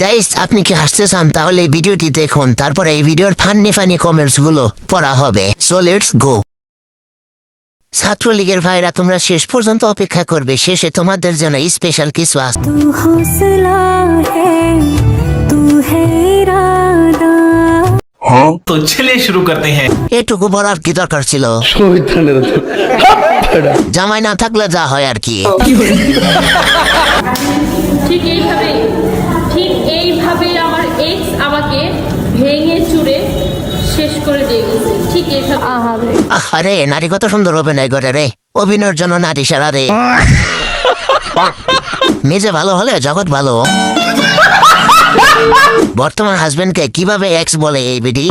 Guys, আপনি কি হাসতে চান তাহলে এই ভিডিওটি দেখুন, তারপরে এই ভিডিওর ফানি কমেন্টস গুলো পড়া হবে। So let's go. ছাত্রলীগের ভাইরা, তোমরা শেষ পর্যন্ত অপেক্ষা করবে, শেষে তোমাদের জন্য স্পেশাল কিছু আছে। तू हौसला है तू है इरादा। तो चलिए शुरू करते हैं। এটুকু বলার কি দরকার ছিল? জামাই না থাকলে যা হয় আর কি। ঠিক এইভাবে আমার এক্স আমাকে ভেঙে চুরে শেষ করে দিয়ে গেছে। ঠিক এইভাবে আরে নারী কত সুন্দর অভিনয় করে রে, অভিনয়ের জন্য নারী সেরা রে। নিজে ভালো হলে জগৎ ভালো। বর্তমান হাজবেন্ডকে কিভাবে এক্স বলে এই বিডি?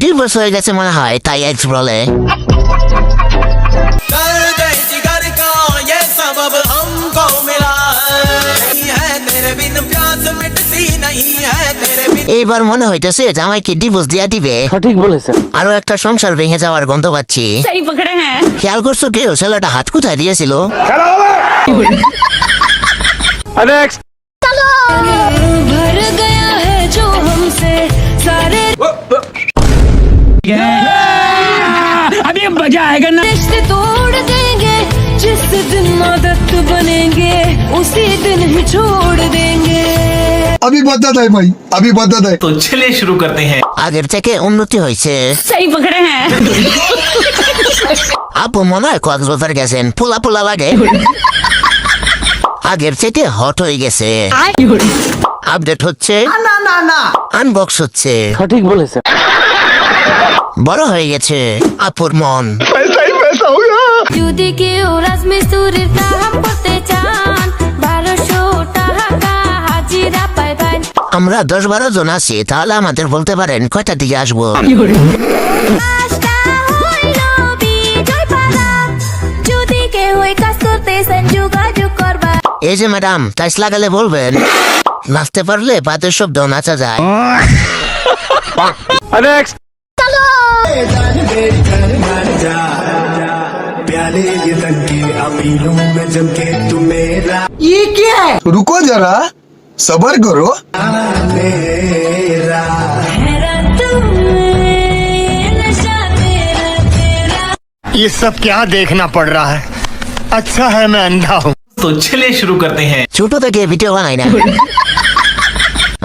ডিভোর্স হয়ে গেছে মনে হয়, তাই এক্স বলে। এইবার মনে হইতেছে জামাইকে ডিভোর্স দিয়া দিবে। সঠিক বলেছেন। আরো একটা সংসার ভেঙে যাওয়ার গন্ধ পাচ্ছি। খেয়াল করছো কেউ ছেলেটা হাত কোথায় দিয়েছিল? भर गया है जो हमसे सारे अभी मजा आएगा ना। रिश्ते तोड़ देंगे जिस दिन आदत बनेंगे उसी दिन ही छोड़ देंगे। अभी बदत है भाई, अभी बदत है। तो चलिए शुरू करते हैं। আগের থেকে উন্নতি হয়েছে। सही पकड़े हैं। আপু মনে হয় কক্সবাজার গেছেন, পোলা পোলা লাগে। আগের থেকে হট হয়ে গেছে। আপডেট হচ্ছে, আনবক্স হচ্ছে। সঠিক বলেছেন। বড় হয়ে গেছে আপুর মন। যদি কেউ রাজমিস্ত্রির কাম করতে চান 1200 টাকা হাজিরা পাইবেন। আমরা 10-12 জন আছি, তাহলে আমাদের বলতে পারেন কয়টা দিকে আসবো। কাজটা হইলো বিজয় পালা। যদি কেউ এই কাজ করতেছেন যোগাযোগ করবা। এই যে ম্যাডাম, টাইস লাগালে বলবেন। নাচতে পারলে বাদের শব্দ নাচা যায়। रुको जरा, सबर करो। ये सब क्या देखना पड़ रहा है? अच्छा है मैं अंधा हूँ। तो चलिए शुरू करते हैं। ছোট থেকে ভিডিও বানাই না।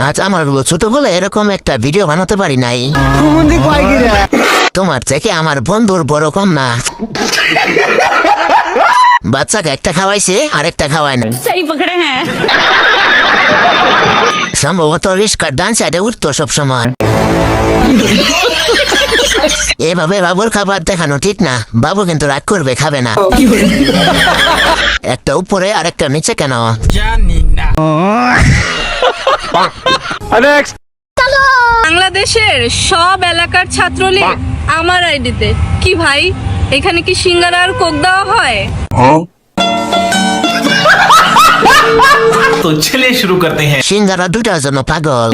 আজ আমার ছোট বলে এরকম একটা ভিডিও বানাতে পারি নাই। তোমার থেকে আমার বন্ধুর বড় কম না। বাচ্চাকে একটা খাওয়াইছে, আরেকটা খাওয়ায় না। सही पकड़े हैं। সম্ভবত রিস্কার ডান সাইডে উঠতো সবসময়। এভাবে বাবুর খাবার দেখানো ঠিক না। বাবু কিন্তু রাগ করবে, খাবে না। একটা উপরে আর একটা নিচে কেন? বাংলাদেশের সব এলাকার ছাত্রলীগ আমার আইডিতে। কি ভাই, এখানে কি সিঙ্গারা আর কোক দেওয়া হয়? तो चलिए शुरू करते हैं। সিঙ্গারা দুটার জন্য পাগল।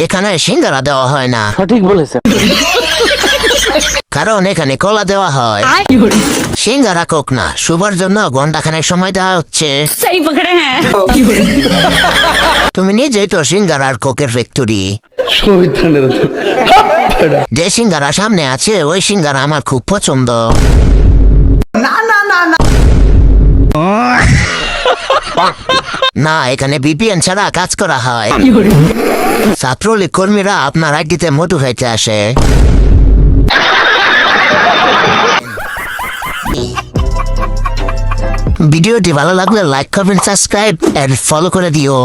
এখানে সিঙ্গারা দেওয়া হয় না, সঠিক বলেছেন। কারণ এখানে কলা দেওয়া হয়। সিঙ্গারা কোক না, শুভার জন্য ঘন্টাখানেক সময় দেওয়া হচ্ছে। सही पकड़े हैं। তুমি নিজেই তো সিঙ্গারা আর কোকের ফ্যাক্টরি। যে সিঙ্গারা সামনে আছে ওই সিঙ্গারা আমার খুব পছন্দ। না, এখানে বিপিএন ছাড়া কাজ করা হয়। ছাত্রলীগ কর্মীরা আপনার আইডিতে মধু খাইতে আসে। ভিডিওটি ভালো লাগলে like, comment, subscribe and follow করে দিও।